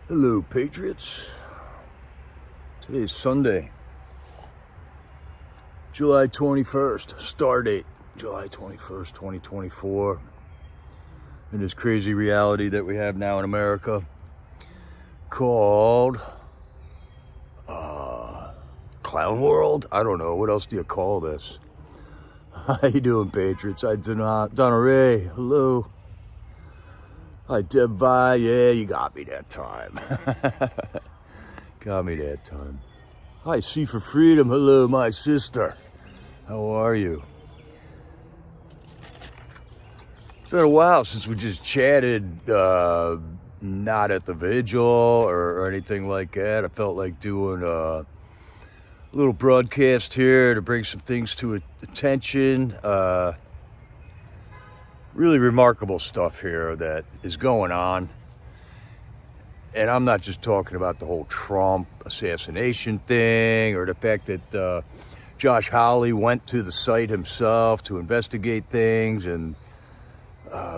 Hello, Patriots. Today's Sunday, July 21st. Star date, July 21st, 2024. In this crazy reality that we have now in America called Clown World? I don't know. What else do you call this? How you doing, Patriots? Donna Ray. Hello. Hi, Deb Vi. Yeah, you got me that time. Got me that time. Hi, C for Freedom. Hello, my sister. How are you? It's been a while since we just chatted, not at the vigil or anything like that. I felt like doing a little broadcast here to bring some things to attention. Really remarkable stuff here that is going on. And I'm not just talking about the whole Trump assassination thing or the fact that Josh Hawley went to the site himself to investigate things, and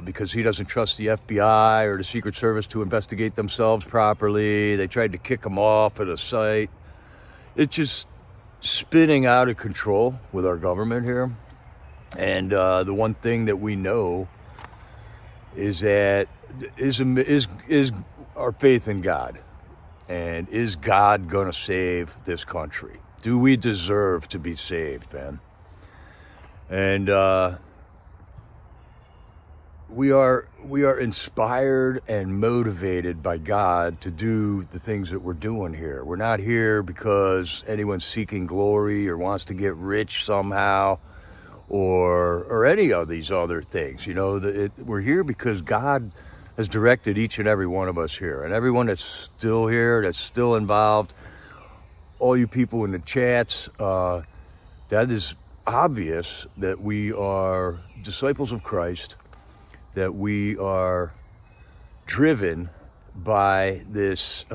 because he doesn't trust the FBI or the Secret Service to investigate themselves properly, they tried to kick him off of the site. It's just spinning out of control with our government here. And the one thing that we know is that is our faith in God. And is God going to save this country? Do we deserve to be saved, man? And we are inspired and motivated by God to do the things that we're doing here. We're not here because anyone's seeking glory or wants to get rich somehow, or any of these other things. You know, we're here because God has directed each and every one of us here, and everyone that's still here, that's still involved, all you people in the chats, that is obvious that we are disciples of Christ, that we are driven by this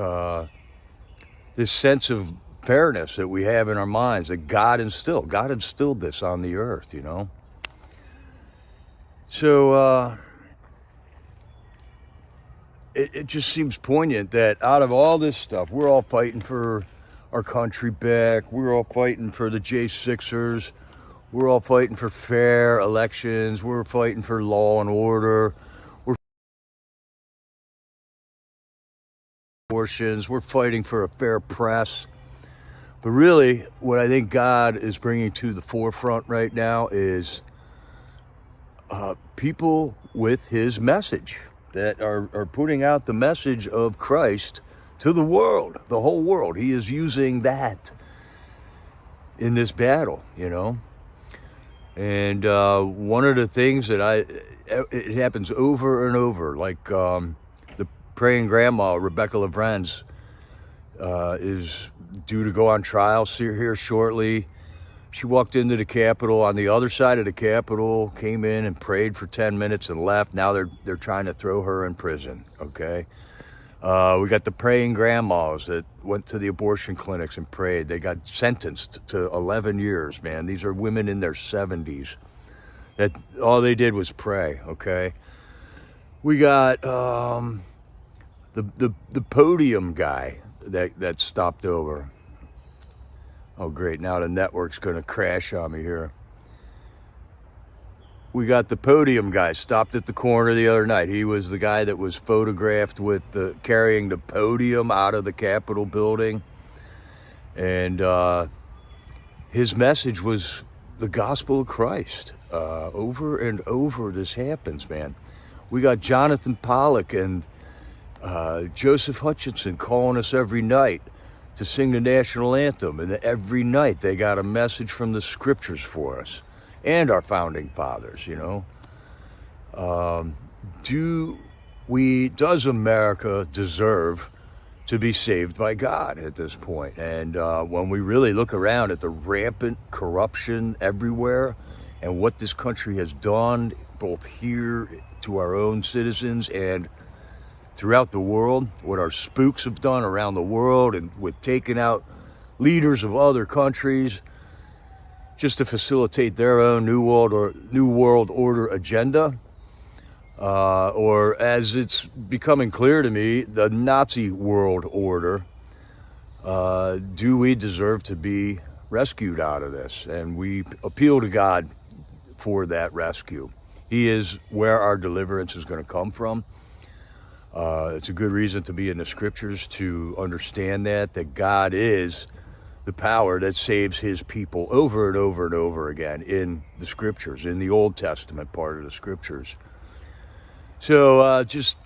sense of fairness that we have in our minds, that God instilled this on the earth, you know. So it just seems poignant that out of all this stuff, we're all fighting for our country back. We're all fighting for the J6ers. We're all fighting for fair elections. We're fighting for law and order. We're abortions. We're fighting for a fair press. But really, what I think God is bringing to the forefront right now is people with his message that are putting out the message of Christ to the world, the whole world. He is using that in this battle, you know. And one of the things that it happens over and over, like the praying grandma, Rebecca Lavrenz, is due to go on trial here shortly. She walked into the Capitol, on the other side of the Capitol, came in and prayed for 10 minutes and left. Now they're trying to throw her in prison, okay? We got the praying grandmas that went to the abortion clinics and prayed. They got sentenced to 11 years, man. These are women in their 70s that all they did was pray, okay? We got the podium guy that stopped over. Oh, great. Now the network's going to crash on me here. We got the podium guy stopped at the corner the other night. He was the guy that was photographed with carrying the podium out of the Capitol building. And his message was the gospel of Christ. Over and over this happens, man. We got Jonathan Pollock and Joseph Hutchinson calling us every night to sing the national anthem. And every night they got a message from the scriptures for us and our founding fathers, you know. Does America deserve to be saved by God at this point? And when we really look around at the rampant corruption everywhere and what this country has done, both here to our own citizens and throughout the world, what our spooks have done around the world, and with taking out leaders of other countries just to facilitate their own new world order agenda, or as it's becoming clear to me, the Nazi world order. Do we deserve to be rescued out of this? And we appeal to God for that rescue. He is where our deliverance is going to come from. It's a good reason to be in the scriptures to understand that God is the power that saves his people over and over and over again in the scriptures, in the Old Testament part of the scriptures. So just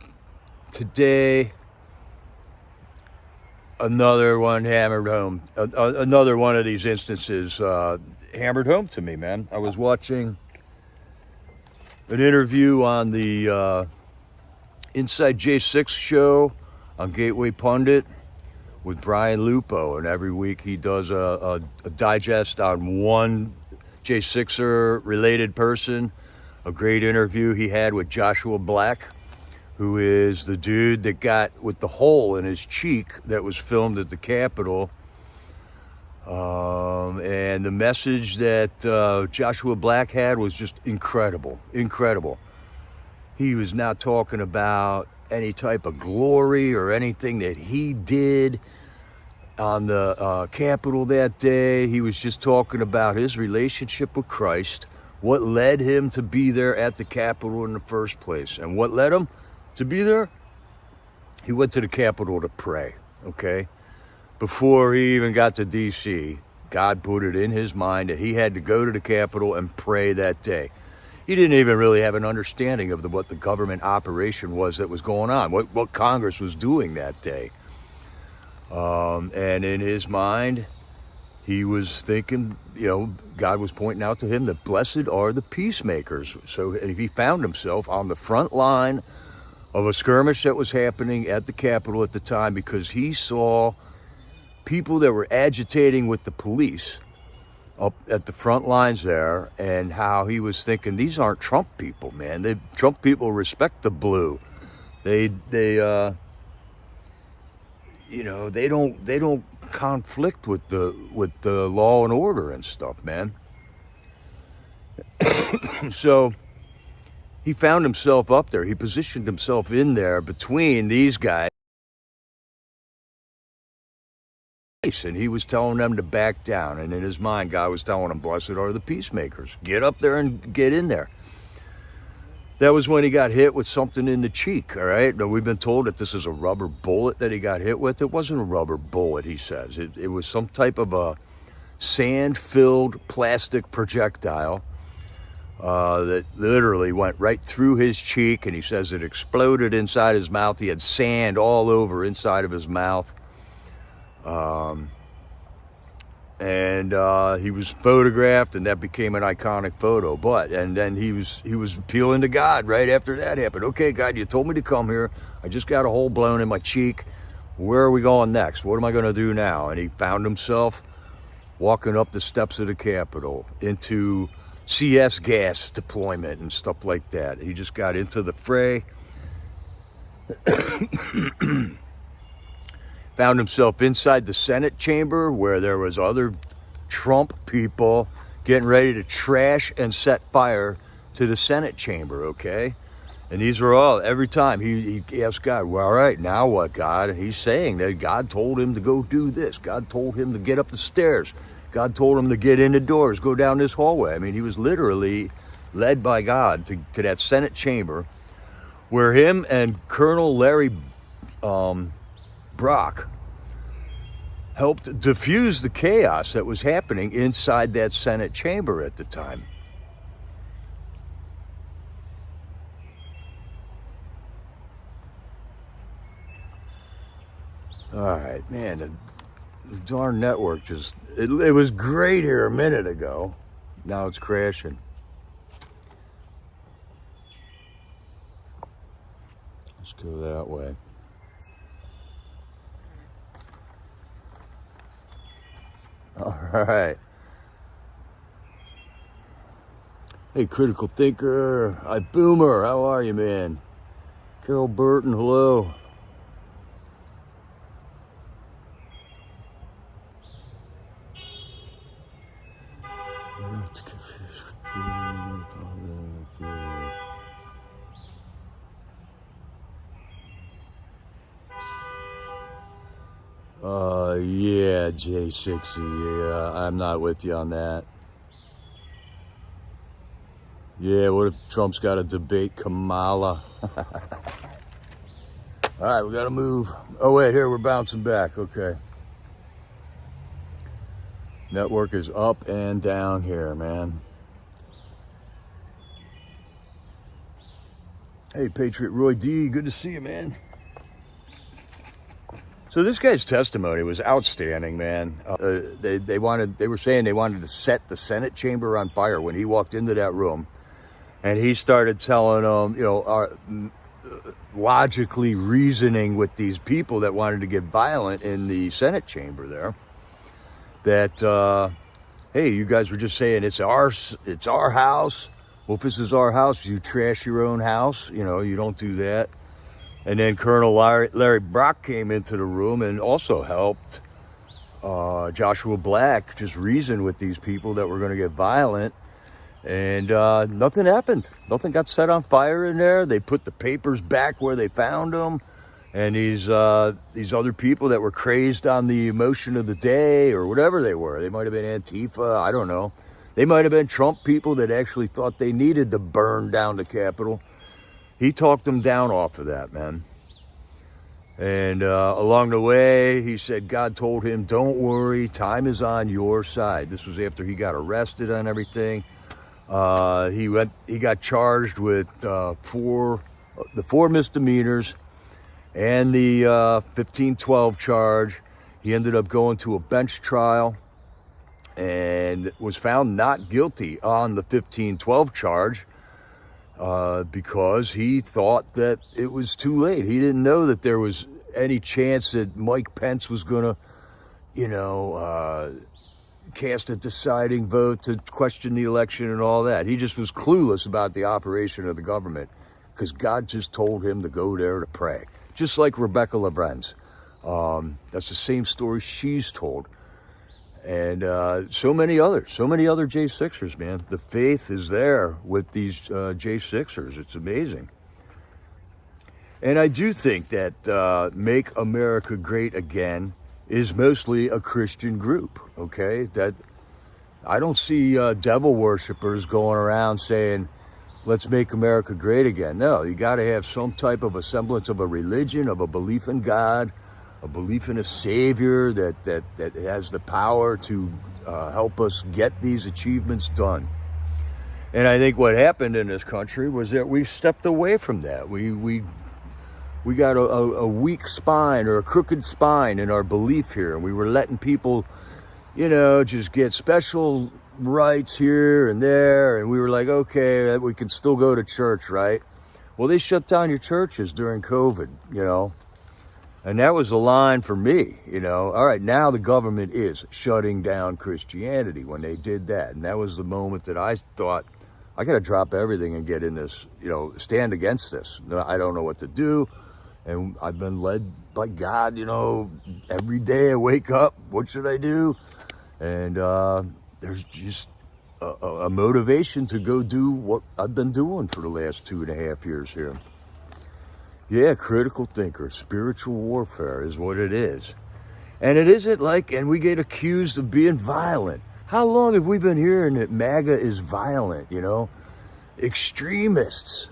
today, another one hammered home. Another one of these instances hammered home to me, man. I was watching an interview on the Inside J6 show on Gateway Pundit with Brian Lupo, and every week he does a digest on one J6er related person. A great interview he had with Joshua Black, who is the dude that got with the hole in his cheek that was filmed at the Capitol. And the message that Joshua Black had was just incredible, incredible. He was not talking about any type of glory or anything that he did on the Capitol that day. He was just talking about his relationship with Christ, what led him to be there at the Capitol in the first place. And what led him to be there? He went to the Capitol to pray, okay? Before he even got to D.C., God put it in his mind that he had to go to the Capitol and pray that day. He didn't even really have an understanding of what the government operation was that was going on, what Congress was doing that day. And in his mind, he was thinking, God was pointing out to him that blessed are the peacemakers. So he found himself on the front line of a skirmish that was happening at the Capitol at the time, because he saw people that were agitating with the police up at the front lines there, and how he was thinking, these aren't Trump people, man. Trump people respect the blue. They don't conflict with the law and order and stuff, man. So he found himself up there. He positioned himself in there between these guys, and he was telling them to back down. And in his mind, God was telling him, blessed are the peacemakers. Get up there and get in there. That was when he got hit with something in the cheek, all right? Now, we've been told that this is a rubber bullet that he got hit with. It wasn't a rubber bullet, he says. It was some type of a sand-filled plastic projectile that literally went right through his cheek, and he says it exploded inside his mouth. He had sand all over inside of his mouth. And he was photographed, and that became an iconic photo. And then he was appealing to God right after that happened. Okay, God, you told me to come here. I just got a hole blown in my cheek. Where are we going next? What am I going to do now? And he found himself walking up the steps of the Capitol into CS gas deployment and stuff like that. He just got into the fray. Found himself inside the Senate chamber, where there was other Trump people getting ready to trash and set fire to the Senate chamber, okay? And these were all, every time he asked God, well, all right, now what, God? And he's saying that God told him to go do this. God told him to get up the stairs. God told him to get in the doors, go down this hallway. I mean, he was literally led by God to that Senate chamber, where him and Colonel Larry Brock helped diffuse the chaos that was happening inside that Senate chamber at the time. All right, man, the darn network just, it was great here a minute ago. Now it's crashing. Let's go that way. All right. Hey, Critical Thinker. Hi, Boomer. How are you, man? Carol Burton, hello. Yeah, J60, yeah, I'm not with you on that. Yeah, what if Trump's got to debate Kamala? All right, we got to move. Oh, wait, here, we're bouncing back. Okay. Network is up and down here, man. Hey, Patriot Roy D, good to see you, man. So this guy's testimony was outstanding, man. They were saying they wanted to set the Senate chamber on fire when he walked into that room, and he started telling them, logically reasoning with these people that wanted to get violent in the Senate chamber there, that hey, you guys were just saying it's our house. Well, if this is our house, you trash your own house. You don't do that. And then Colonel Larry Brock came into the room and also helped Joshua Black just reason with these people that were going to get violent. And nothing happened. Nothing got set on fire in there. They put the papers back where they found them. And these other people that were crazed on the emotion of the day or whatever they were, they might have been Antifa, I don't know. They might have been Trump people that actually thought they needed to burn down the Capitol. He talked them down off of that, man. And along the way, he said God told him, don't worry, time is on your side. This was after he got arrested on everything. He got charged with the four misdemeanors and the 1512 charge. He ended up going to a bench trial and was found not guilty on the 1512 charge. Because he thought that it was too late. He didn't know that there was any chance that Mike Pence was going to, cast a deciding vote to question the election and all that. He just was clueless about the operation of the government because God just told him to go there to pray. Just like Rebecca Lorenz. That's the same story she's told. And so many other J6ers, man. The faith is there with these J6ers. It's amazing. And I do think that Make America Great Again is mostly a Christian group, okay? That I don't see devil worshipers going around saying, let's make America great again. No, you got to have some type of a semblance of a religion, of a belief in God, a belief in a Savior that has the power to help us get these achievements done. And I think what happened in this country was that we stepped away from that. We got a weak spine or a crooked spine in our belief here. And we were letting people, just get special rights here and there. And we were like, okay, we can still go to church, right? Well, they shut down your churches during COVID, And that was the line for me, All right, now the government is shutting down Christianity when they did that. And that was the moment that I thought, I got to drop everything and get in this, stand against this. I don't know what to do. And I've been led by God, every day I wake up, what should I do? And there's just a motivation to go do what I've been doing for the last 2.5 years here. Yeah, critical thinker, spiritual warfare is what it is. And it isn't and we get accused of being violent. How long have we been hearing that MAGA is violent, Extremists.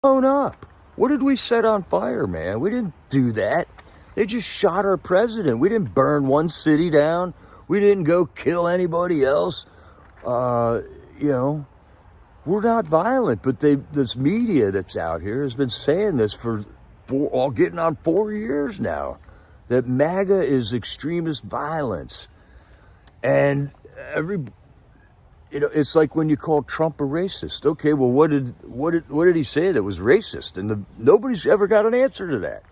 Blown up. What did we set on fire, man? We didn't do that. They just shot our president. We didn't burn one city down. We didn't go kill anybody else. We're not violent, but this media that's out here has been saying this for getting on 4 years now, that MAGA is extremist violence. And it's like when you call Trump a racist. Okay, well, what did he say that was racist? And nobody's ever got an answer to that.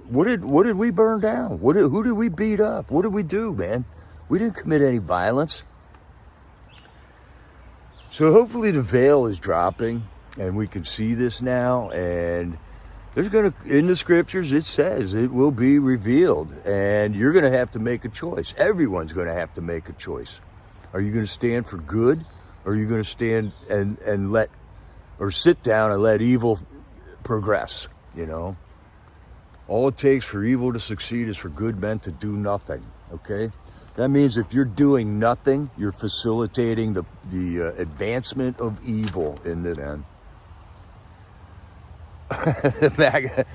What did we burn down? Who did we beat up? What did we do, man? We didn't commit any violence. So hopefully the veil is dropping and we can see this now. And in the scriptures, it says it will be revealed and you're going to have to make a choice. Everyone's going to have to make a choice. Are you going to stand for good? Or are you going to stand and sit down and let evil progress? you know. All it takes for evil to succeed is for good men to do nothing, okay? That means if you're doing nothing, you're facilitating the advancement of evil in the end. MAGA,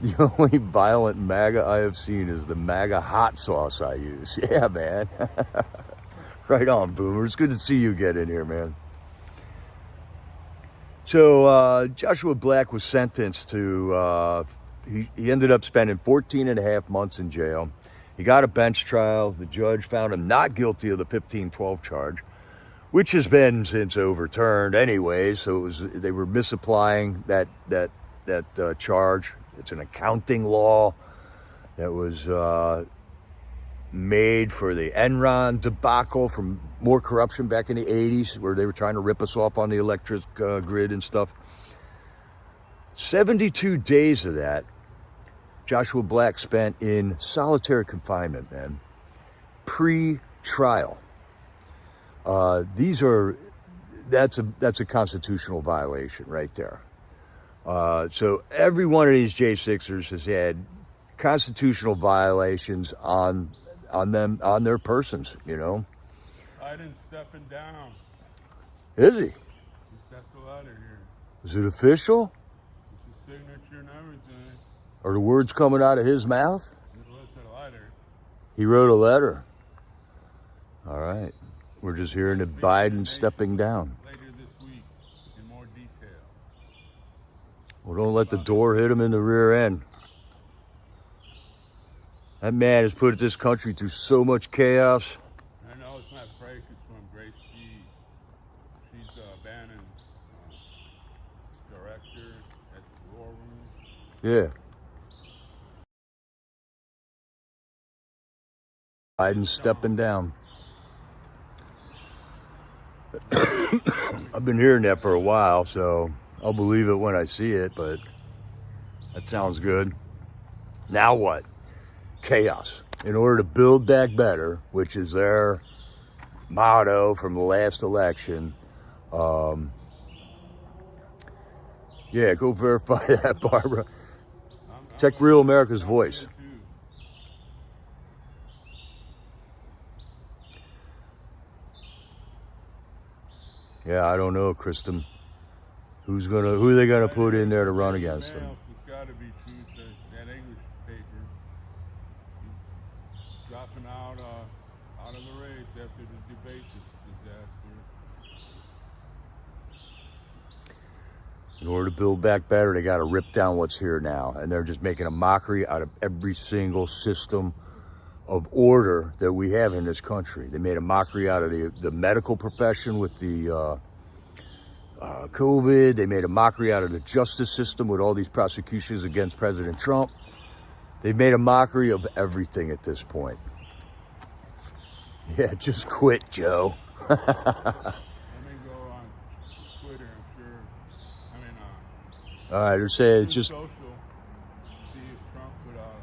the only violent MAGA I have seen is the MAGA hot sauce I use. Yeah, man. Right on, Boomer. It's good to see you get in here, man. So Joshua Black was sentenced to, he ended up spending 14 and a half months in jail. He got a bench trial. The judge found him not guilty of the 1512 charge, which has been since overturned anyway. So they were misapplying that charge. It's an accounting law that was made for the Enron debacle from more corruption back in the 80s, where they were trying to rip us off on the electric grid and stuff. 72 days of that, Joshua Black spent in solitary confinement, man. Pre-trial. That's a constitutional violation right there. So every one of these J6ers has had constitutional violations on them, on their persons, you know. Biden's stepping down. Is he? He stepped the ladder here. Is it official? It's his signature and everything. Are the words coming out of his mouth? It's a letter. He wrote a letter. All right. We're just hearing that Biden's stepping down. Later this week, in more detail. Well, don't let the door hit him in the rear end. That man has put this country through so much chaos. I know it's not Frank, it's from Grace She. She's Bannon's director at the War Room. Yeah. Biden's stepping down. I've been hearing that for a while, so I'll believe it when I see it, but that sounds good. Now what? Chaos. In order to build back better, which is their motto from the last election. Yeah, go verify that, Barbara. Check Real America's Voice. Yeah, I don't know, Kristen. Who are they gonna put in there to run against them? It's got to be true. That English paper dropping out of the race after the debate disaster. In order to build back better, they got to rip down what's here now, and they're just making a mockery out of every single system of order that we have in this country. They made a mockery out of the medical profession with the COVID. They made a mockery out of the justice system with all these prosecutions against President Trump. They've made a mockery of everything at this point. Yeah, just quit, Joe. Let me go on Twitter, I'm sure. All right, they're saying it's just... social. See if Trump put out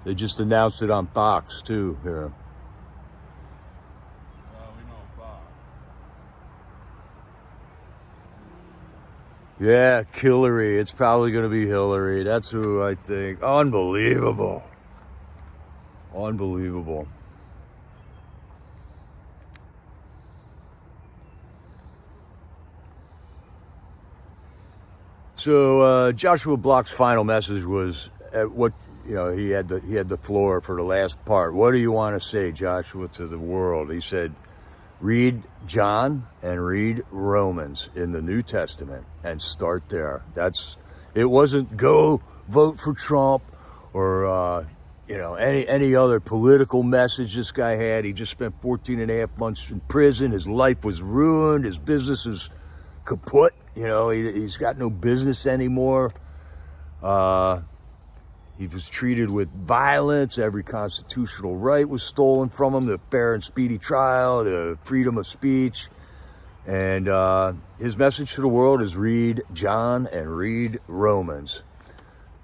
They just announced it on Fox, too, here. we know Fox. Yeah, Hillary. It's probably going to be Hillary. That's who I think. Unbelievable. Unbelievable. So Joshua Black's final message was he had the floor for the last part. What do you want to say, Joshua, to the world? He said, read John and read Romans in the New Testament and start there. It wasn't go vote for Trump or any other political message this guy had. He just spent 14 and a half months in prison. His life was ruined. His business is kaput. He's got no business anymore. He was treated with violence. Every constitutional right was stolen from him. The fair and speedy trial, the freedom of speech. And his message to the world is read John and read Romans.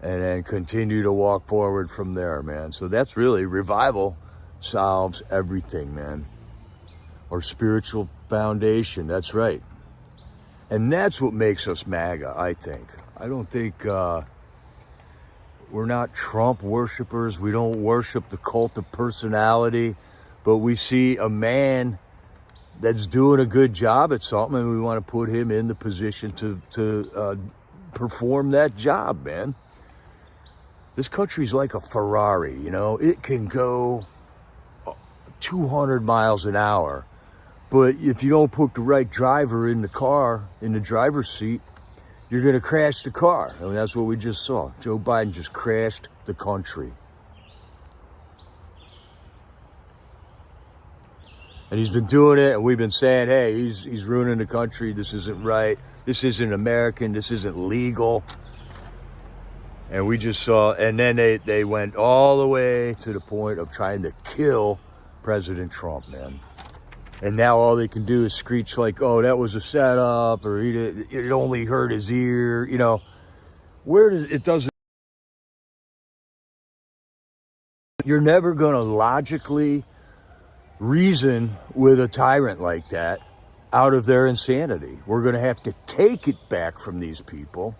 And then continue to walk forward from there, man. So that's really, revival solves everything, man. Or spiritual foundation, that's right. And that's what makes us MAGA, I think. I don't think we're not Trump worshipers. We don't worship the cult of personality, but we see a man that's doing a good job at something, and we want to put him in the position to perform that job, man. This country's like a Ferrari, you know? It can go 200 miles an hour, but if you don't put the right driver in the car, in the driver's seat, you're going to crash the car. I mean, that's what we just saw. Joe Biden just crashed the country. And he's been doing it, and we've been saying, hey, he's ruining the country. This isn't right. This isn't American. This isn't legal. And we just saw, and then they went all the way to the point of trying to kill President Trump, man. And now all they can do is screech like, oh, that was a setup, or it only hurt his ear, you know. Where does it doesn't? You're never going to logically reason with a tyrant like that out of their insanity. We're going to have to take it back from these people.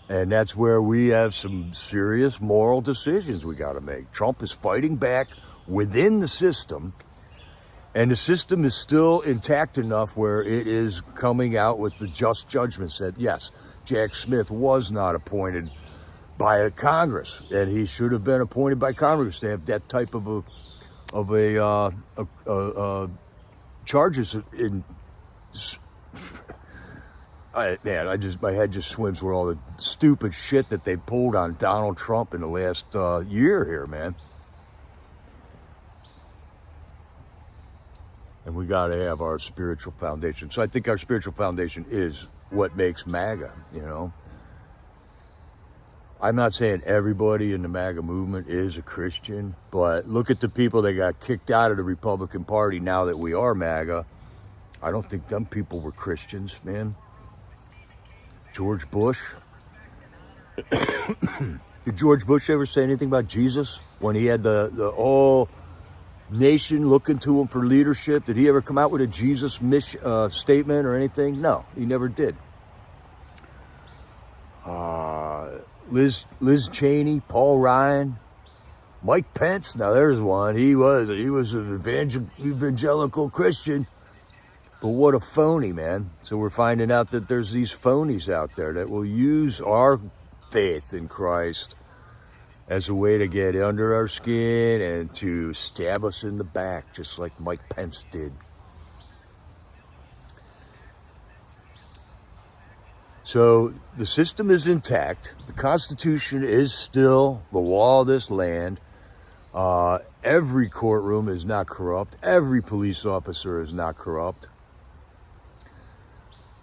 And that's where we have some serious moral decisions we got to make. Trump is fighting back within the system, and the system is still intact enough where it is coming out with the just judgments that, yes, Jack Smith was not appointed by a Congress, and he should have been appointed by Congress to have that type of charges in. My head just swims with all the stupid shit that they pulled on Donald Trump in the last year here, man. And we got to have our spiritual foundation. So I think our spiritual foundation is what makes MAGA, you know. I'm not saying everybody in the MAGA movement is a Christian, but look at the people that got kicked out of the Republican Party now that we are MAGA. I don't think them people were Christians, man. George Bush. Did George Bush ever say anything about Jesus when he had the whole nation looking to him for leadership? Did he ever come out with a Jesus statement or anything? No, he never did. Liz Cheney, Paul Ryan, Mike Pence. Now there's one. He was an evangelical Christian. But what a phony, man. So we're finding out that there's these phonies out there that will use our faith in Christ as a way to get under our skin and to stab us in the back, just like Mike Pence did. So the system is intact. The Constitution is still the law of this land. Every courtroom is not corrupt. Every police officer is not corrupt.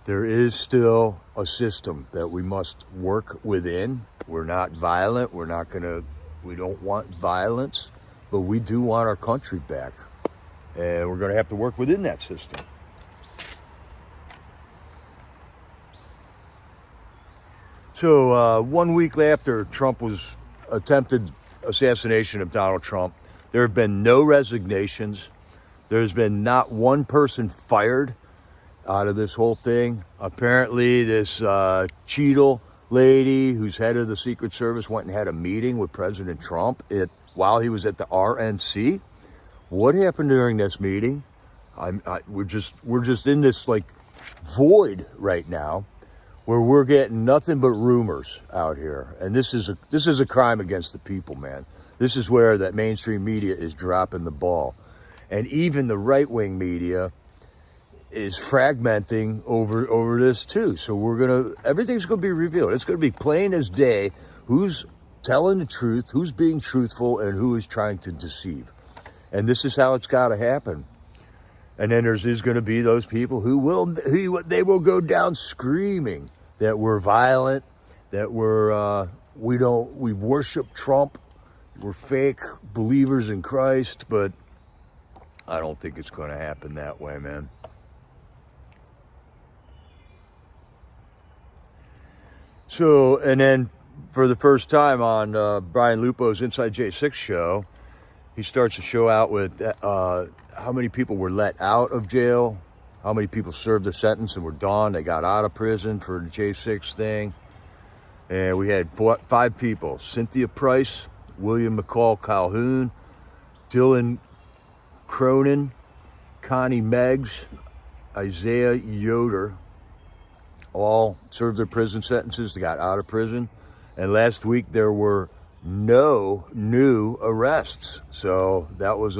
There is still a system that we must work within. We're not violent. We don't want violence, but we do want our country back. And we're going to have to work within that system. So 1 week after Trump was attempted assassination of Donald Trump, there have been no resignations. There's been not one person fired out of this whole thing. Apparently this Cheadle lady who's head of the Secret Service went and had a meeting with President Trump while he was at the RNC. What happened during this meeting? We're just in this like void right now where we're getting nothing but rumors out here. And this is a crime against the people, man. This is where that mainstream media is dropping the ball. And even the right-wing media is fragmenting over this too. So everything's gonna be revealed. It's gonna be plain as day who's telling the truth, who's being truthful, and who is trying to deceive. And this is how it's gotta happen. And then there's gonna be those people who will go down screaming that we're violent, that we worship Trump, we're fake believers in Christ, but I don't think it's gonna happen that way, man. So, and then for the first time on Brian Lupo's Inside J6 show, he starts the show out with how many people were let out of jail how many people served their sentence and were done. They got out of prison for the J6 thing. And we had 5 people: Cynthia Price, William McCall Calhoun, Dylan Cronin, Connie Meggs, Isaiah Yoder, all served their prison sentences. They got out of prison. And last week there were no new arrests. So that was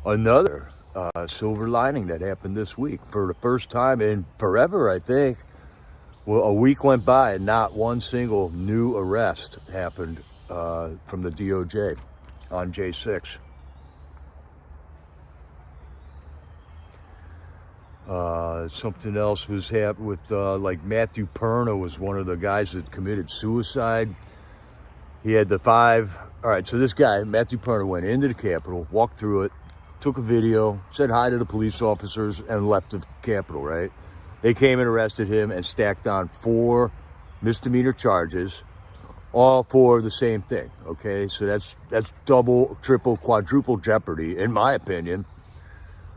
another silver lining that happened this week. For the first time in forever, I think. Well, a week went by and not one single new arrest happened from the DOJ on J6. Something else was happening with, like Matthew Perna was one of the guys that committed suicide. He had the 5. All right, so this guy, Matthew Perna, went into the Capitol, walked through it, took a video, said hi to the police officers, and left the Capitol, right? They came and arrested him and stacked on 4 misdemeanor charges, all for the same thing, okay? So that's double, triple, quadruple jeopardy, in my opinion,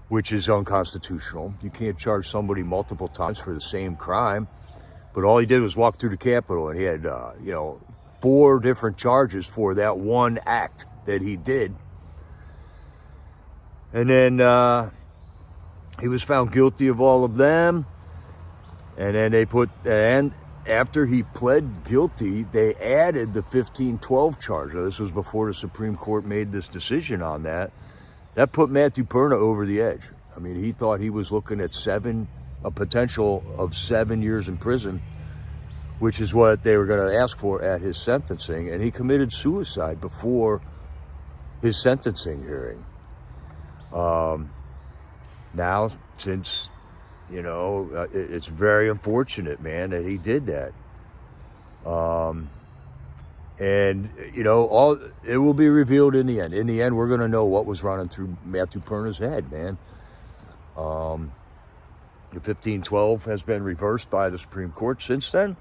which is unconstitutional. You can't charge somebody multiple times for the same crime. But all he did was walk through the Capitol, and he had, 4 different charges for that one act that he did. And then he was found guilty of all of them. And then after he pled guilty, they added the 1512 charge. Now, this was before the Supreme Court made this decision on that. That put Matthew Perna over the edge. I mean, he thought he was looking at a potential of 7 years in prison, which is what they were going to ask for at his sentencing. And he committed suicide before his sentencing hearing. Now, since, it's very unfortunate, man, that he did that. And, it will be revealed in the end. In the end, we're going to know what was running through Matthew Perna's head, man. The 1512 has been reversed by the Supreme Court since then.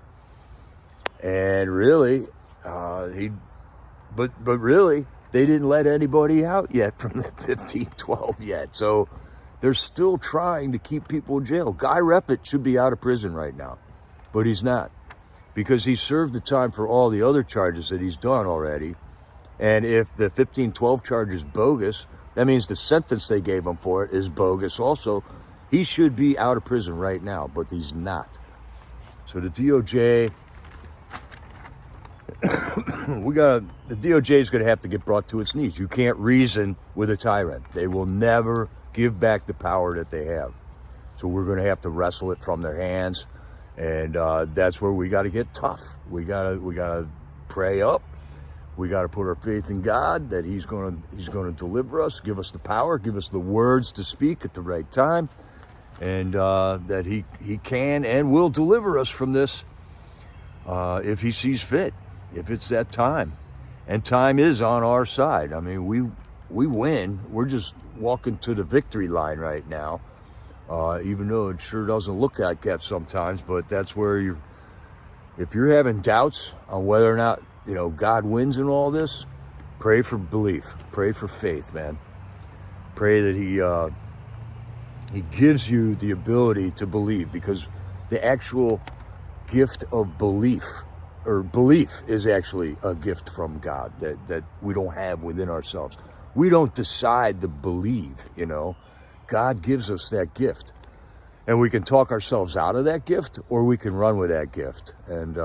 And really, but really, they didn't let anybody out yet from the 1512 yet. So they're still trying to keep people in jail. Guy Reppert should be out of prison right now, but he's not, because he served the time for all the other charges that he's done already. And if the 1512 charge is bogus, that means the sentence they gave him for it is bogus also. He should be out of prison right now, but he's not. So the DOJ, the DOJ is going to have to get brought to its knees. You can't reason with a tyrant. They will never give back the power that they have. So we're going to have to wrestle it from their hands. And that's where we got to get tough. We gotta pray up. We got to put our faith in God that He's going to deliver us, give us the power, give us the words to speak at the right time, and that He can and will deliver us from this if He sees fit, if it's that time. And time is on our side. I mean, we win. We're just walking to the victory line right now. Even though it sure doesn't look like that sometimes, but that's where if you're having doubts on whether or not, God wins in all this, pray for belief, pray for faith, man. Pray that He gives you the ability to believe, because the actual gift of belief is actually a gift from God that we don't have within ourselves. We don't decide to believe, God gives us that gift, and we can talk ourselves out of that gift, or we can run with that gift. And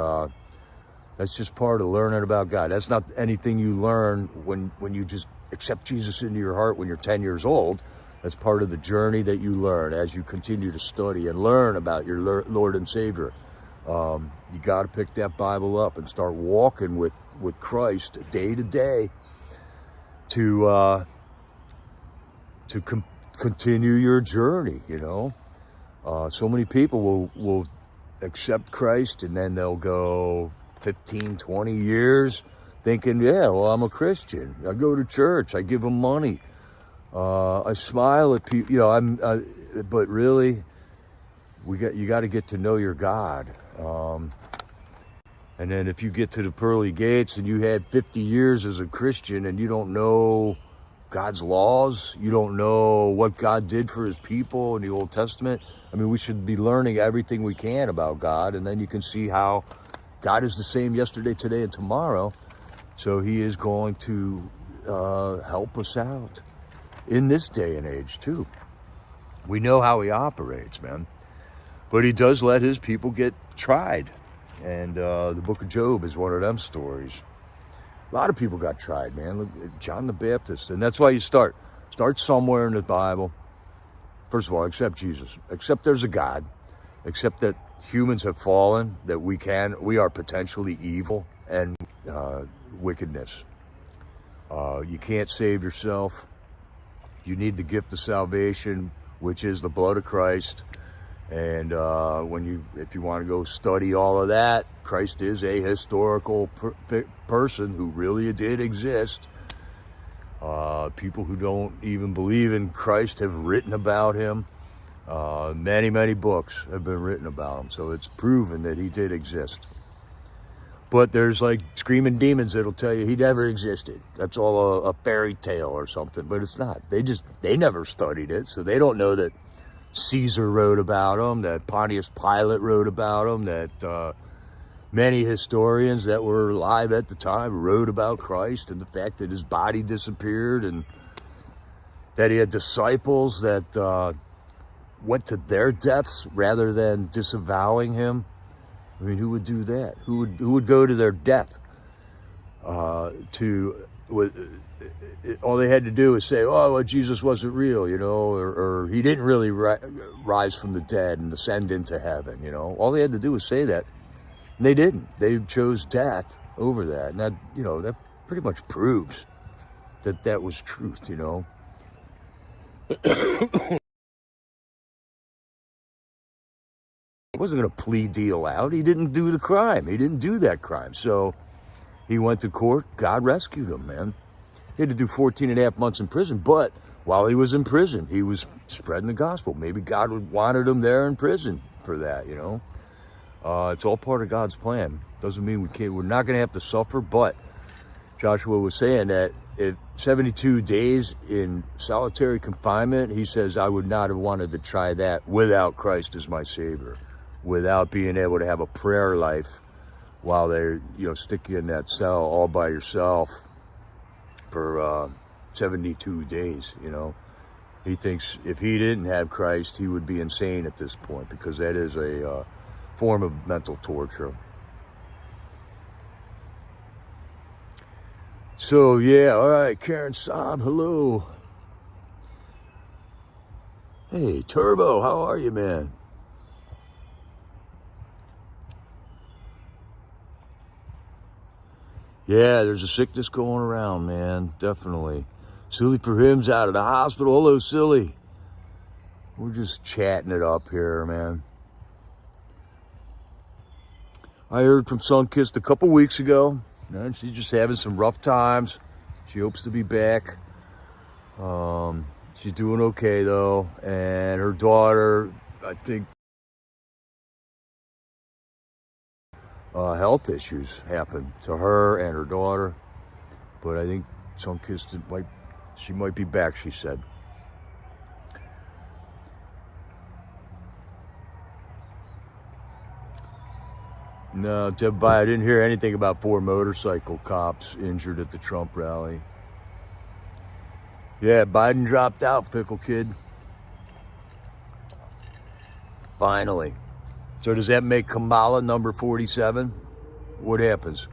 that's just part of learning about God. That's not anything you learn when you just accept Jesus into your heart when you're 10 years old. That's part of the journey that you learn as you continue to study and learn about your Lord and Savior. You got to pick that Bible up and start walking with Christ day to day to continue your journey, So many people will accept Christ, and then they'll go 15, 20 years thinking, yeah, well, I'm a Christian. I go to church. I give them money. I smile at people. But really, you got to get to know your God. And then if you get to the pearly gates and you had 50 years as a Christian and you don't know God's laws. You don't know what God did for his people in the Old Testament. I mean, we should be learning everything we can about God, and then you can see how God is the same yesterday, today, and tomorrow. So he is going to help us out in this day and age too. We know how he operates, man. But he does let his people get tried. And the book of Job is one of them stories. A lot of people got tried, man. Look at John the Baptist. And that's why you start. Start somewhere in the Bible. First of all, accept Jesus. Accept there's a God. Accept that humans have fallen, that we are potentially evil and wickedness. You can't save yourself. You need the gift of salvation, which is the blood of Christ. And if you want to go study all of that, Christ is a historical person who really did exist. People who don't even believe in Christ have written about him. Many, many books have been written about him. So it's proven that he did exist. But there's like screaming demons that'll tell you he never existed. That's all a fairy tale or something. But it's not. They never studied it. So they don't know that Caesar wrote about him, that Pontius Pilate wrote about him, that many historians that were alive at the time wrote about Christ and the fact that his body disappeared and that he had disciples that went to their deaths rather than disavowing him. I mean, who would do that? Who would go to their death all they had to do was say, oh, well, Jesus wasn't real, or he didn't really rise from the dead and ascend into heaven, All they had to do was say that. And they didn't. They chose death over that. And that, that pretty much proves that was truth, He wasn't going to plea deal out. He didn't do the crime. He didn't do that crime. So he went to court. God rescued him, man. He had to do 14 and a half months in prison. But while he was in prison, he was spreading the gospel. Maybe God wanted him there in prison for that, It's all part of God's plan. Doesn't mean we're not going to have to suffer. But Joshua was saying that at 72 days in solitary confinement, he says, I would not have wanted to try that without Christ as my Savior, without being able to have a prayer life while they stick you in that cell all by yourself for 72 days, He thinks if he didn't have Christ, he would be insane at this point, because that is a form of mental torture. So, yeah, all right, Karen Saab, hello. Hey, Turbo, how are you, man? Yeah, there's a sickness going around, man. Definitely. Silly for him's out of the hospital. Hello, Silly. We're just chatting it up here, man. I heard from Sunkist a couple weeks ago. And she's just having some rough times. She hopes to be back. She's doing okay, though. And her daughter, I think, health issues happened to her and her daughter, but I think Sunkist she might be back, she said. No, Deb, I didn't hear anything about 4 motorcycle cops injured at the Trump rally. Yeah, Biden dropped out, fickle kid. Finally. So does that make Kamala number 47? What happens?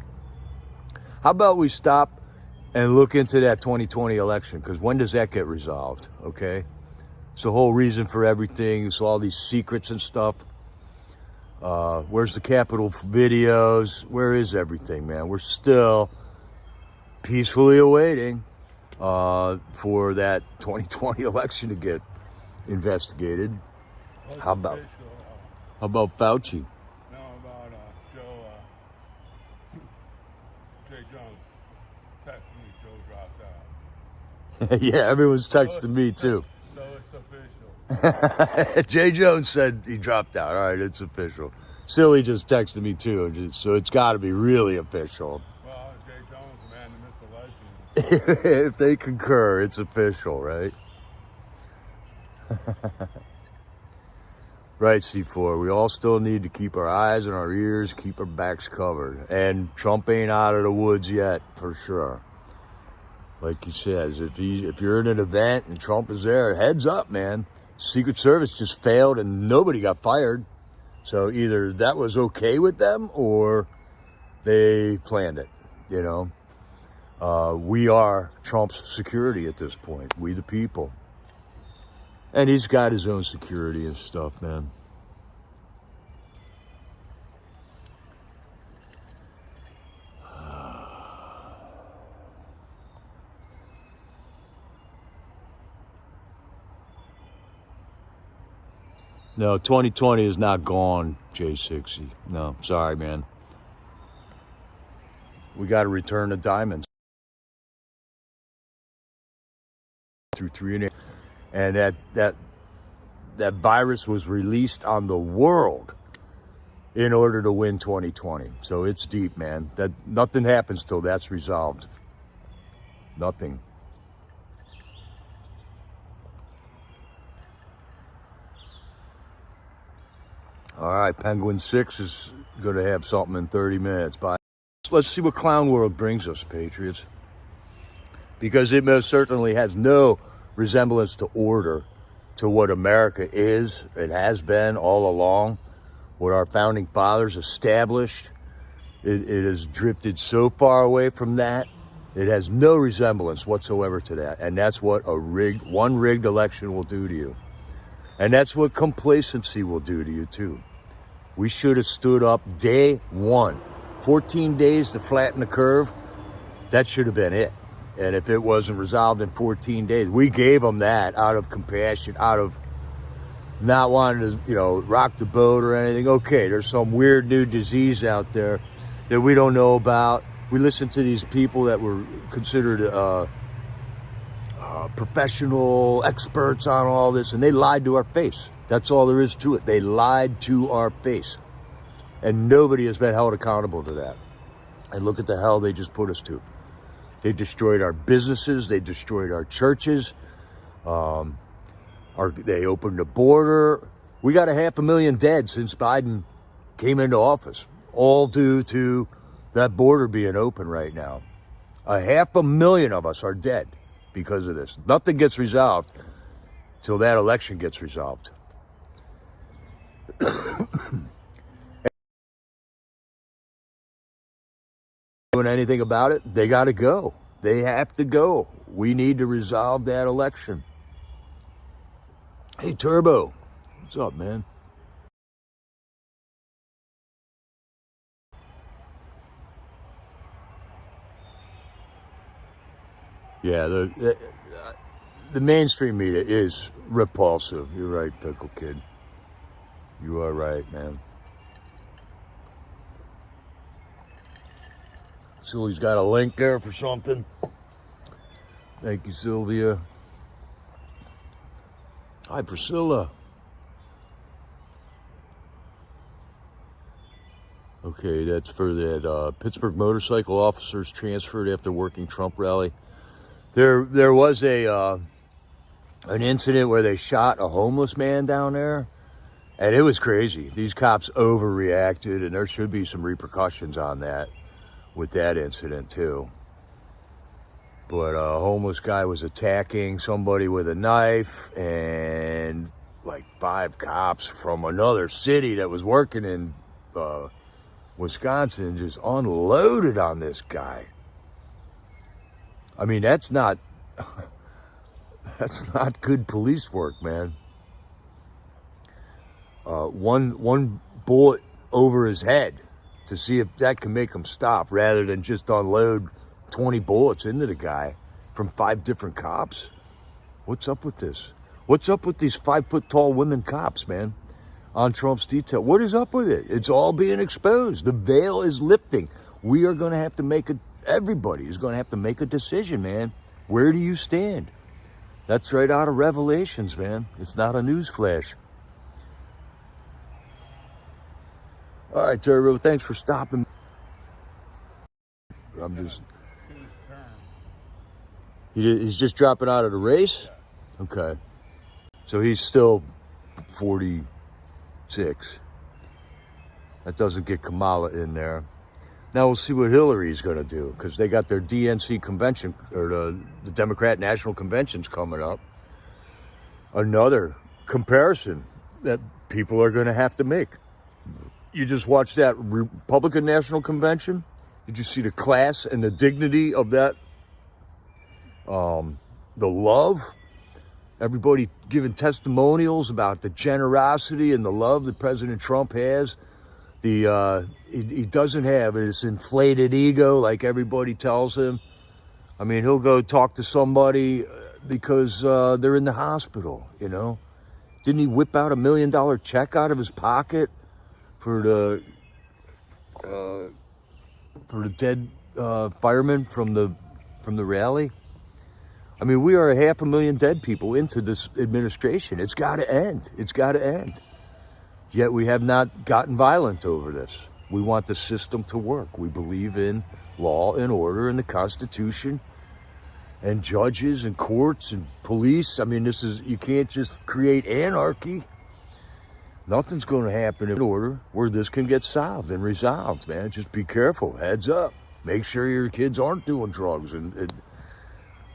How about we stop and look into that 2020 election? Because when does that get resolved, okay? It's the whole reason for everything. It's all these secrets and stuff. Where's the Capitol videos? Where is everything, man? We're still peacefully awaiting for that 2020 election to get investigated. How about Fauci? No, about Jay Jones. Text me, Joe dropped out. Yeah, everyone's texting me too. So it's official. Jay Jones said he dropped out. All right, it's official. Silly just texted me too, so it's got to be really official. Well, Jay Jones, the man, the myth, the legend. If they concur, it's official, right? Right, C4. We all still need to keep our eyes and our ears, keep our backs covered. And Trump ain't out of the woods yet, for sure. Like he says, if you're in an event and Trump is there, heads up, man. Secret Service just failed and nobody got fired. So either that was okay with them or they planned it, you know. We are Trump's security at this point, we the people. And he's got his own security and stuff, man. No, 2020 is not gone, J60. No, sorry, man. We got to return to diamonds through 3.5. And that virus was released on the world in order to win 2020. So it's deep, man. That nothing happens till that's resolved. Nothing. All right, Penguin 6 is going to have something in 30 minutes. Bye. Let's see what Clown World brings us, Patriots. Because it most certainly has no resemblance to order, to what America is. It has been all along. What our founding fathers established. It has drifted so far away from that. It has no resemblance whatsoever to that. And that's what one rigged election will do to you. And that's what complacency will do to you, too. We should have stood up day one. 14 days to flatten the curve. That should have been it. And if it wasn't resolved in 14 days, we gave them that out of compassion, out of not wanting to, rock the boat or anything. Okay, there's some weird new disease out there that we don't know about. We listened to these people that were considered professional experts on all this, and they lied to our face. That's all there is to it. They lied to our face. And nobody has been held accountable to that. And look at the hell they just put us to. They destroyed our businesses. They destroyed our churches. They opened the border. We got 500,000 dead since Biden came into office, all due to that border being open right now. 500,000 of us are dead because of this. Nothing gets resolved till that election gets resolved. Doing anything about it, they got to go. They have to go. We need to resolve that election. Hey, Turbo. What's up, man? Yeah, the mainstream media is repulsive. You're right, Pickle Kid. You are right, man. Sylvia's got a link there for something. Thank you, Sylvia. Hi, Priscilla. Okay, that's for that Pittsburgh motorcycle officers transferred after working Trump rally. There was an incident where they shot a homeless man down there, and it was crazy. These cops overreacted, and there should be some repercussions on that with that incident too. But a homeless guy was attacking somebody with a knife, and like 5 cops from another city that was working in Wisconsin just unloaded on this guy. I mean, that's not good police work, man. One bullet over his head to see if that can make him stop, rather than just unload 20 bullets into the guy from 5 different cops. What's up with this? What's up with these 5-foot-tall women cops, man, on Trump's detail? What is up with it? It's all being exposed. The veil is lifting. We are going to have to everybody is going to have to make a decision, man. Where do you stand? That's right out of Revelations, man. It's not a news flash. All right, Turbo, thanks for stopping. I'm just... He's just dropping out of the race? Yeah. Okay. So he's still 46. That doesn't get Kamala in there. Now we'll see what Hillary's going to do, because they got their DNC convention, or the Democrat National Convention's coming up. Another comparison that people are going to have to make. You just watched that Republican National Convention. Did you see the class and the dignity of that? The love. Everybody giving testimonials about the generosity and the love that President Trump has. He doesn't have this inflated ego like everybody tells him. I mean, he'll go talk to somebody because they're in the hospital, you know. Didn't he whip out $1 million check out of his pocket for the dead firemen from the rally? I mean, we are 500,000 dead people into this administration. It's got to end. It's got to end. Yet we have not gotten violent over this. We want the system to work. We believe in law and order and the Constitution and judges and courts and police. I mean, you can't just create anarchy. Nothing's going to happen in order where this can get solved and resolved, man. Just be careful. Heads up. Make sure your kids aren't doing drugs.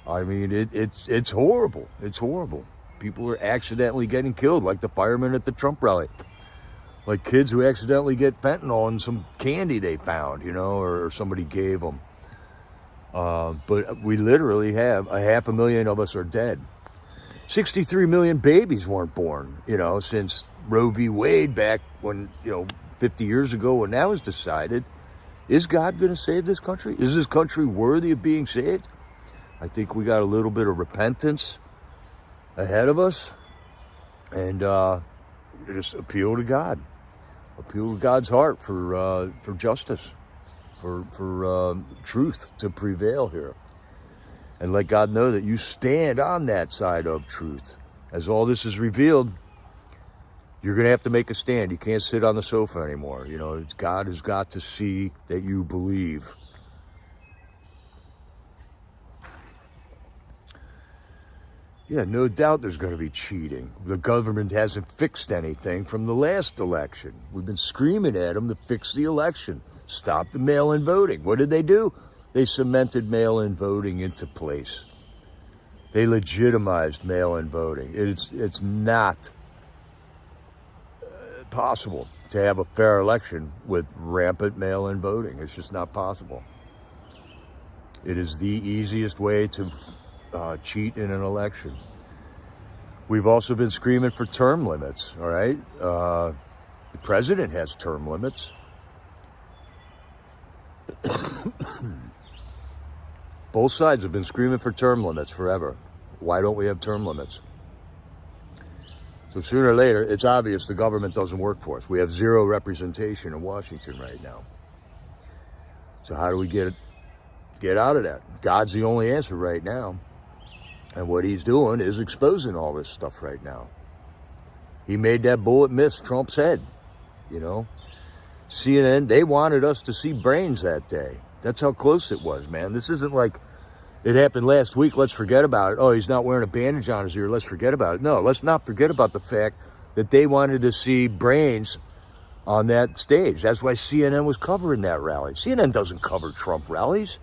I mean, it's horrible. It's horrible. People are accidentally getting killed, like the firemen at the Trump rally. Like kids who accidentally get fentanyl in some candy they found, you know, or somebody gave them. But we literally have 500,000 of us are dead. 63 million babies weren't born, you know, since Roe v. Wade back when, 50 years ago when that was decided. Is God going to save this country? Is this country worthy of being saved? I think we got a little bit of repentance ahead of us, and just appeal to God. Appeal to God's heart for justice, for truth to prevail here. And let God know that you stand on that side of truth. As all this is revealed, you're going to have to make a stand. You can't sit on the sofa anymore. You know, God has got to see that you believe. Yeah, no doubt there's going to be cheating. The government hasn't fixed anything from the last election. We've been screaming at them to fix the election. Stop the mail-in voting. What did they do? They cemented mail-in voting into place. They legitimized mail-in voting. It's not possible to have a fair election with rampant mail-in voting. It's just not possible. It is the easiest way to cheat in an election. We've also been screaming for term limits, all right? The president has term limits. Both sides have been screaming for term limits forever. Why don't we have term limits? So sooner or later, it's obvious the government doesn't work for us. We have zero representation in Washington right now. So how do we get out of that? God's the only answer right now. And what he's doing is exposing all this stuff right now. He made that bullet miss Trump's head, you know. CNN, they wanted us to see brains that day. That's how close it was, man. This isn't like it happened last week, let's forget about it. Oh, he's not wearing a bandage on his ear, let's forget about it. No, let's not forget about the fact that they wanted to see brains on that stage. That's why CNN was covering that rally. CNN doesn't cover Trump rallies.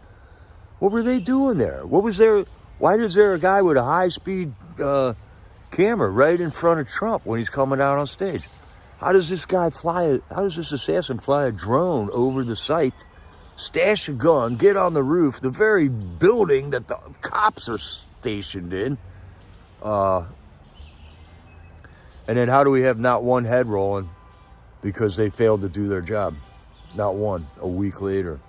What were they doing there? What was there? Why is there a guy with a high-speed camera right in front of Trump when he's coming out on stage? How does this assassin fly a drone over the site, stash a gun, get on the roof, the very building that the cops are stationed in? And then how do we have not one head rolling because they failed to do their job? Not one, a week later.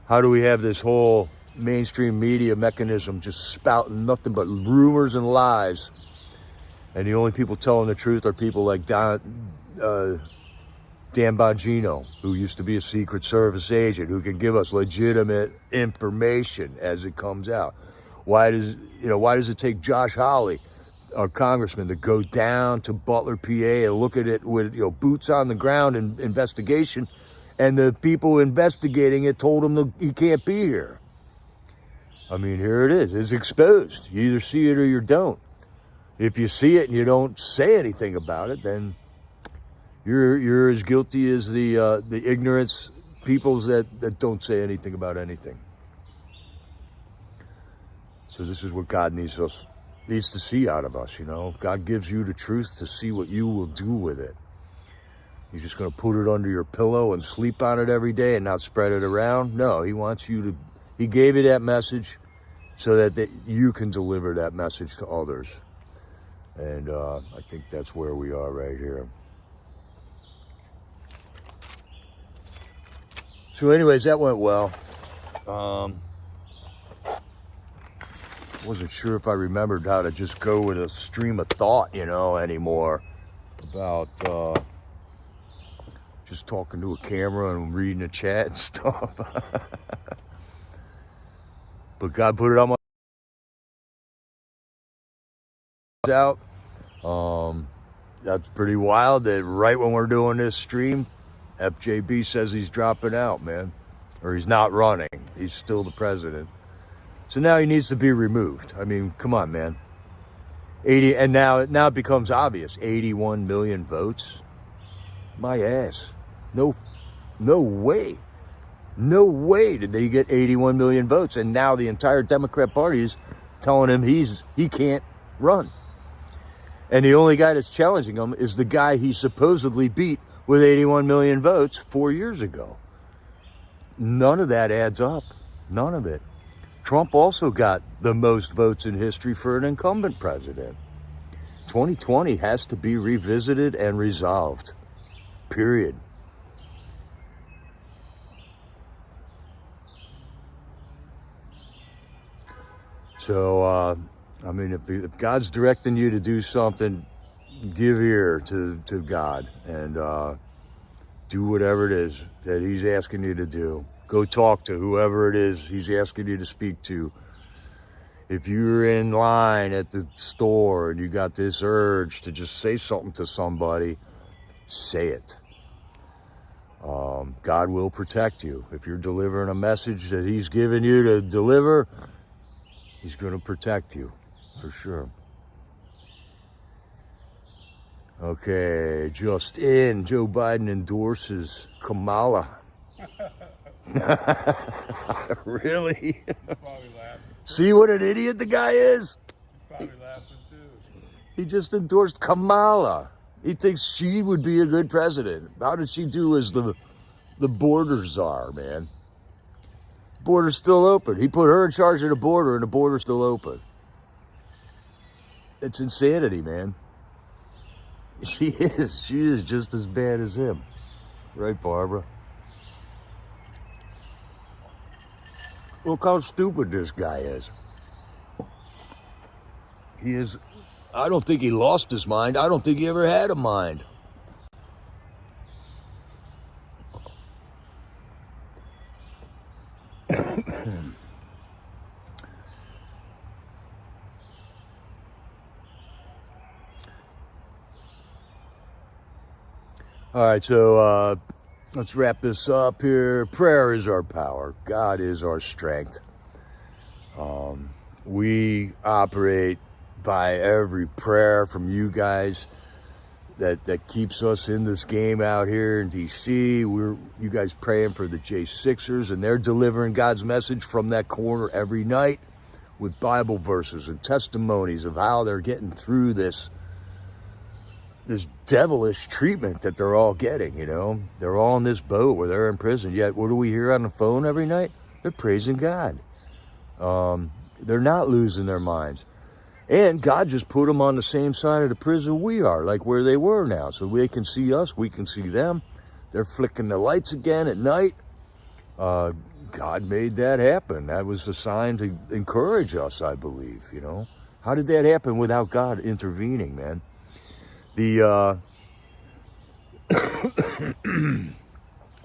How do we have this whole mainstream media mechanism just spouting nothing but rumors and lies? And the only people telling the truth are people like Dan Bongino, who used to be a Secret Service agent, who can give us legitimate information as it comes out. Why does it take Josh Hawley, our congressman, to go down to Butler, PA, and look at it with boots on the ground and investigation, and the people investigating it told him that he can't be here? I mean, here it is. It's exposed. You either see it or you don't. If you see it and you don't say anything about it, then you're as guilty as the ignorance peoples that don't say anything about anything. So this is what God needs to see out of us, you know. God gives you the truth to see what you will do with it. You're just going to put it under your pillow and sleep on it every day and not spread it around? No, he wants you to, he gave you that message so that you can deliver that message to others. And I think that's where we are right here. So anyways, that went well. Wasn't sure if I remembered how to just go with a stream of thought, you know, anymore. About just talking to a camera and reading a chat and stuff. But God put it on my out. That's pretty wild that right when we're doing this stream, FJB says he's dropping out, man. Or he's not running. He's still the president. So now he needs to be removed. I mean, come on, man. 80, and now it becomes obvious. 81 million votes. My ass. No way. No way did they get 81 million votes. And now the entire Democrat Party is telling him he can't run. And the only guy that's challenging him is the guy he supposedly beat with 81 million votes 4 years ago. None of that adds up. None of it. Trump also got the most votes in history for an incumbent president. 2020 has to be revisited and resolved. Period. So, I mean, if God's directing you to do something, give ear to God and do whatever it is that he's asking you to do. Go talk to whoever it is he's asking you to speak to. If you're in line at the store and you got this urge to just say something to somebody, say it. God will protect you. If you're delivering a message that he's given you to deliver, he's going to protect you, for sure. Okay, just in, Joe Biden endorses Kamala. Really? See what an idiot the guy is? He's probably laughing too. He just endorsed Kamala. He thinks she would be a good president. How did she do as the border czar, man? Border's still open. He put her in charge of the border and the border's still open. It's insanity, man. She is just as bad as him. Right, Barbara? Look how stupid this guy is. He is, I don't think he lost his mind. I don't think he ever had a mind. All right, so let's wrap this up here. Prayer is our power. God is our strength. We operate by every prayer from you guys that keeps us in this game out here in DC. You guys praying for the J6ers, and they're delivering God's message from that corner every night with Bible verses and testimonies of how they're getting through this devilish treatment that they're all getting, you know. They're all in this boat where they're in prison. Yet, what do we hear on the phone every night? They're praising God. They're not losing their minds. And God just put them on the same side of the prison we are, like where they were now. So they can see us, we can see them. They're flicking the lights again at night. God made that happen. That was a sign to encourage us, I believe, you know. How did that happen without God intervening, man? The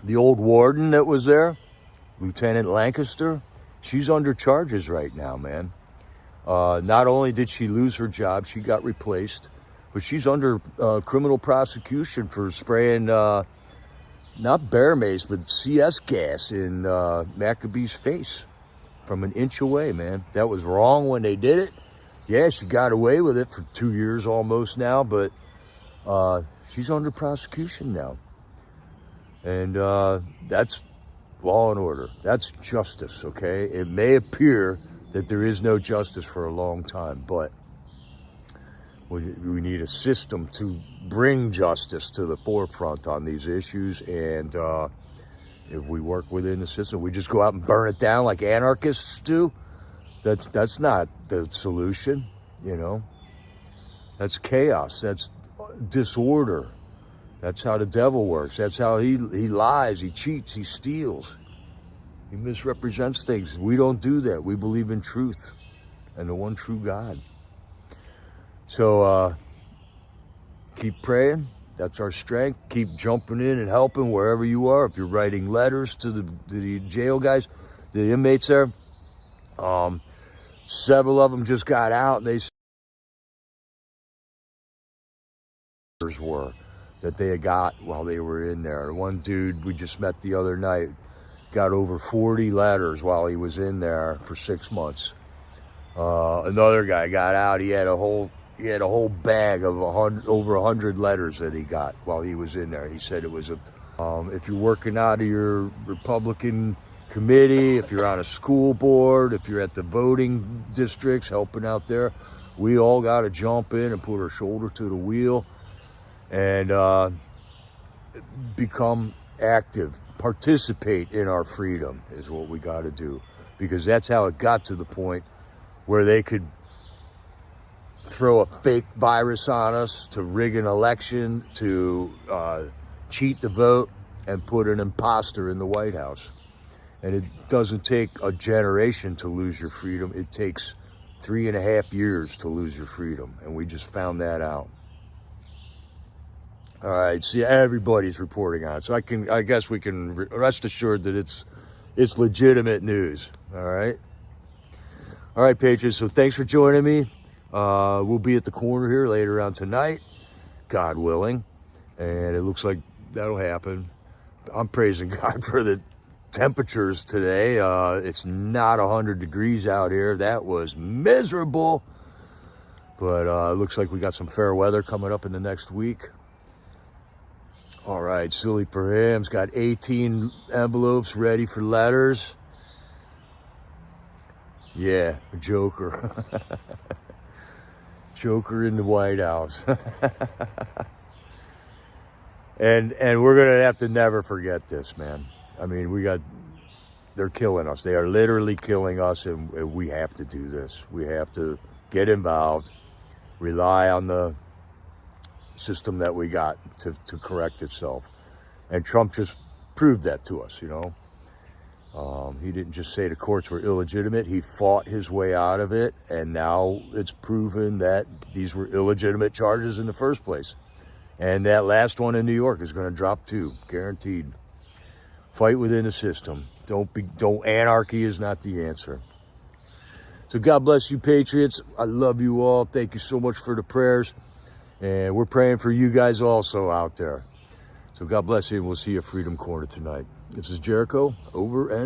the old warden that was there, Lieutenant Lancaster, she's under charges right now, man. Not only did she lose her job, she got replaced, but she's under criminal prosecution for spraying not bear mace, but CS gas in Maccabee's face. from an inch away, man. That was wrong when they did it. Yeah, she got away with it for 2 years almost now, but she's under prosecution now. And that's law and order. That's justice, okay? It may appear that there is no justice for a long time, but we need a system to bring justice to the forefront on these issues. And if we work within the system, we just go out and burn it down like anarchists do. That's not the solution, you know. That's chaos. That's disorder. That's how the devil works. That's how he lies, he cheats, he steals. He misrepresents things. We don't do that. We believe in truth and the one true God. So keep praying. That's our strength. Keep jumping in and helping wherever you are. If you're writing letters to the jail guys, the inmates there, several of them just got out, and they were that they had got while they were in there. One dude we just met the other night got over 40 letters while he was in there for 6 months. Another guy got out. He had a whole bag of over 100 letters that he got while he was in there. He said it was if you're working out of your Republican committee, if you're on a school board, if you're at the voting districts helping out there, we all got to jump in and put our shoulder to the wheel and become active, participate in our freedom is what we got to do, because that's how it got to the point where they could throw a fake virus on us, to rig an election, to cheat the vote, and put an imposter in the White House. And it doesn't take a generation to lose your freedom. It takes 3.5 years to lose your freedom. And we just found that out. All right, see, everybody's reporting on it. So I guess we can rest assured that it's legitimate news. All right, Patriots. So thanks for joining me. We'll be at the corner here later on tonight, God willing, and it looks like that'll happen. I'm praising God for the temperatures today. It's not 100 degrees out here. That was miserable, but it looks like we got some fair weather coming up in the next week. All right, Silly for Him's got 18 envelopes ready for letters. Yeah, a Joker. Joker in the White House. and we're going to have to never forget this, man. I mean, they're killing us. They are literally killing us, and we have to do this. We have to get involved, rely on the system that we got to correct itself. And Trump just proved that to us, you know. He didn't just say the courts were illegitimate. He fought his way out of it, and now it's proven that these were illegitimate charges in the first place. And that last one in New York is going to drop too, guaranteed. Fight within the system. Anarchy is not the answer. So God bless you, Patriots. I love you all. Thank you so much for the prayers. And we're praying for you guys also out there. So God bless you, and we'll see you at Freedom Corner tonight. This is Jericho, over and